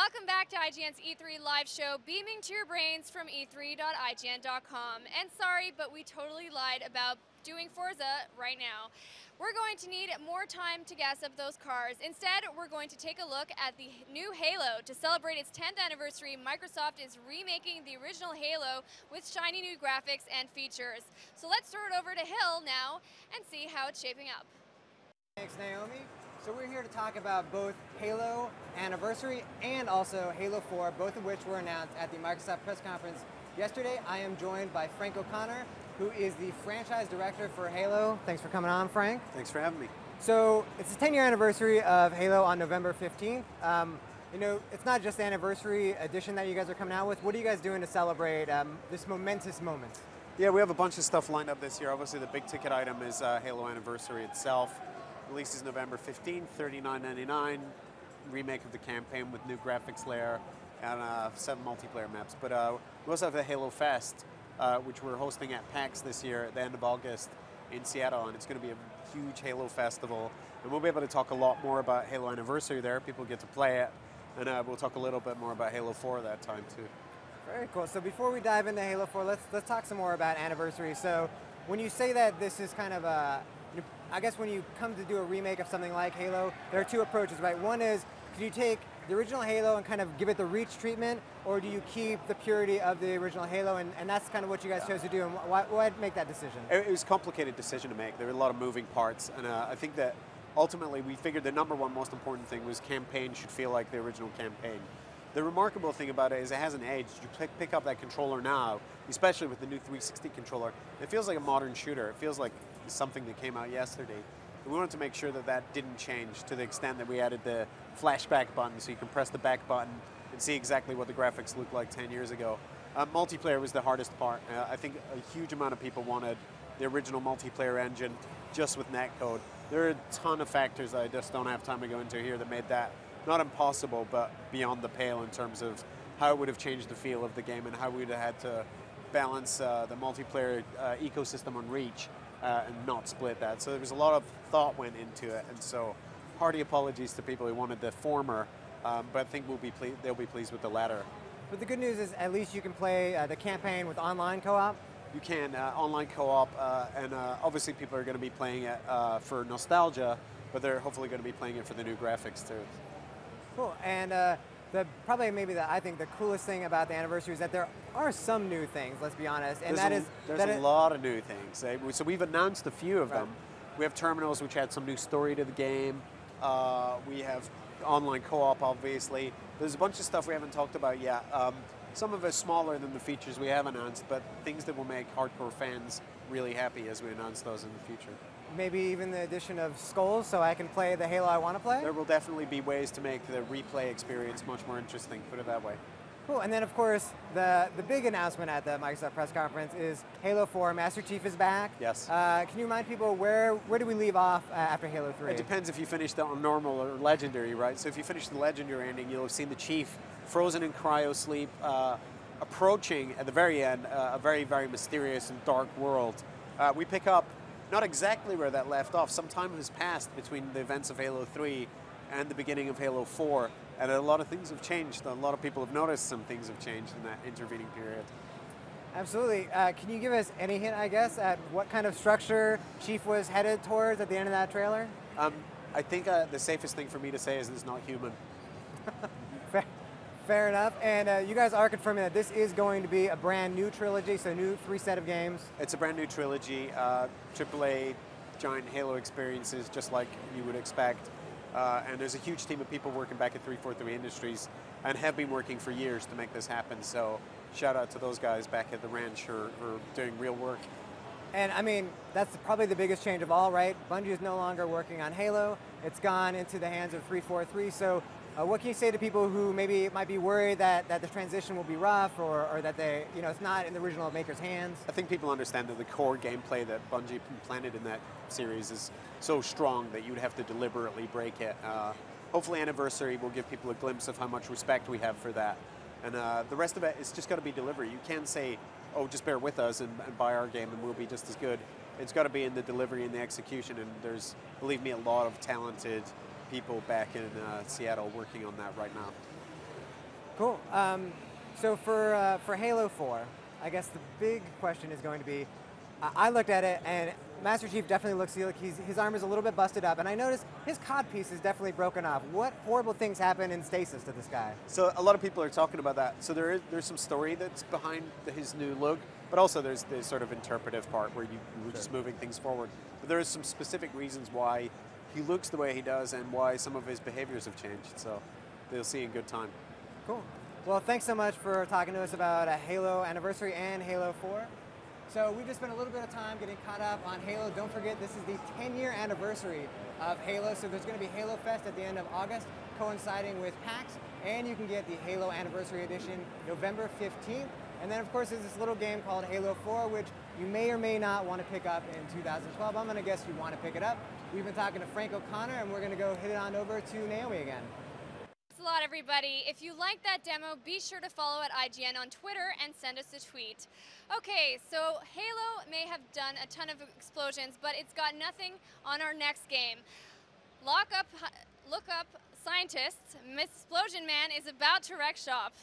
Welcome back to IGN's E3 live show, beaming to your brains from e3.ign.com. And sorry, but we totally lied about doing Forza right now. We're going to need more time to gas up those cars. Instead, we're going to take a look at the new Halo. To celebrate its 10th anniversary, Microsoft is remaking the original Halo with shiny new graphics and features. So let's throw it over to Hill now and see how it's shaping up. Thanks, Naomi. So we're here to talk about both Halo Anniversary and also Halo 4, both of which were announced at the Microsoft press conference yesterday. I am joined by Frank O'Connor, who is the franchise director for Halo. Thanks for coming on, Frank. Thanks for having me. So it's the 10-year anniversary of Halo on November 15th. You know, it's not just the anniversary edition that you guys are coming out with. What are you guys doing to celebrate this momentous moment? Yeah, we have a bunch of stuff lined up this year. Obviously, the big ticket item is Halo Anniversary itself. Releases November 15th, $39.99. Remake of the campaign with new graphics layer and 7 multiplayer maps. But we also have the Halo Fest, which we're hosting at PAX this year at the end of August in Seattle, and it's going to be a huge Halo festival. And we'll be able to talk a lot more about Halo Anniversary there. People get to play it, and we'll talk a little bit more about Halo 4 that time too. Very cool. So before we dive into Halo 4, let's talk some more about Anniversary. So when you say that this is kind of a, I guess when you come to do a remake of something like Halo, there are two approaches, right? One is, do you take the original Halo and kind of give it the Reach treatment, or do you keep the purity of the original Halo, and that's kind of what you guys chose to do, and why make that decision? It was a complicated decision to make. There were a lot of moving parts, and I think that ultimately we figured the number one most important thing was campaign should feel like the original campaign. The remarkable thing about it is it hasn't aged. You pick up that controller now, especially with the new 360 controller, it feels like a modern shooter. It feels like something that came out yesterday. And we wanted to make sure that that didn't change to the extent that we added the flashback button so you can press the back button and see exactly what the graphics looked like 10 years ago. Multiplayer was the hardest part. I think a huge amount of people wanted the original multiplayer engine just with netcode. There are a ton of factors that I just don't have time to go into here that made that not impossible, but beyond the pale in terms of how it would have changed the feel of the game and how we would have had to balance the multiplayer ecosystem on Reach and not split that. So there was a lot of thought went into it, and so hearty apologies to people who wanted the former, but I think they'll be pleased with the latter. But the good news is at least you can play the campaign with online co-op. You can, online co-op, and obviously people are going to be playing it for nostalgia, but they're hopefully going to be playing it for the new graphics too. Cool, and probably maybe I think the coolest thing about the anniversary is that there are some new things, let's be honest, and there's a lot of new things. So we've announced a few of them. We have terminals which add some new story to the game. We have online co-op, obviously. There's a bunch of stuff we haven't talked about yet. Some of it smaller than the features we have announced, but things that will make hardcore fans really happy as we announce those in the future. Maybe even the addition of skulls so I can play the Halo I want to play? There will definitely be ways to make the replay experience much more interesting, put it that way. Cool, and then of course, the big announcement at the Microsoft press conference is Halo 4, Master Chief is back. Yes. Can you remind people, where do we leave off after Halo 3? It depends if you finished it on normal or legendary, right? So if you finish the legendary ending, you'll have seen the Chief frozen in cryo sleep, approaching, at the very end, a very, very mysterious and dark world. We pick up not exactly where that left off. Some time has passed between the events of Halo 3 and the beginning of Halo 4, and a lot of things have changed. A lot of people have noticed some things have changed in that intervening period. Absolutely. Can you give us any hint, I guess, at what kind of structure Chief was headed towards at the end of that trailer? I think the safest thing for me to say is it's not human. Fair enough, and you guys are confirming that this is going to be a brand new trilogy, so new 3 set of games. It's a brand new trilogy, AAA giant Halo experiences, just like you would expect. And there's a huge team of people working back at 343 Industries and have been working for years to make this happen. So shout out to those guys back at the ranch who are doing real work. And I mean, that's probably the biggest change of all, right? Bungie is no longer working on Halo. It's gone into the hands of 343. So what can you say to people who maybe might be worried that the transition will be rough, or that it's not in the original maker's hands? I think people understand that the core gameplay that Bungie implanted in that series is so strong that you'd have to deliberately break it. Hopefully Anniversary will give people a glimpse of how much respect we have for that. And the rest of it is just got to be delivery. You can't say, oh, just bear with us and buy our game and we'll be just as good. It's got to be in the delivery and the execution, and there's, believe me, a lot of talented people back in Seattle working on that right now. Cool. So for Halo 4, I guess the big question is going to be, I looked at it and Master Chief definitely looks like his arm is a little bit busted up, and I noticed his cod piece is definitely broken off. What horrible things happen in stasis to this guy? So a lot of people are talking about that. So there's some story that's behind his new look, but also there's the sort of interpretive part where you're just moving things forward. But there is some specific reasons why he looks the way he does and why some of his behaviors have changed. So they'll see in good time. Cool. Well, thanks so much for talking to us about a Halo Anniversary and Halo 4. So we've just spent a little bit of time getting caught up on Halo. Don't forget, this is the 10-year anniversary of Halo, so there's going to be Halo Fest at the end of August, coinciding with PAX, and you can get the Halo Anniversary Edition November 15th. And then, of course, there's this little game called Halo 4, which you may or may not want to pick up in 2012. I'm going to guess you want to pick it up. We've been talking to Frank O'Connor, and we're going to go hit it on over to Naomi again. Thanks a lot, everybody. If you like that demo, be sure to follow at IGN on Twitter and send us a tweet. Okay, so Halo may have done a ton of explosions, but it's got nothing on our next game. Look up scientists. Miss Explosion Man is about to wreck shop.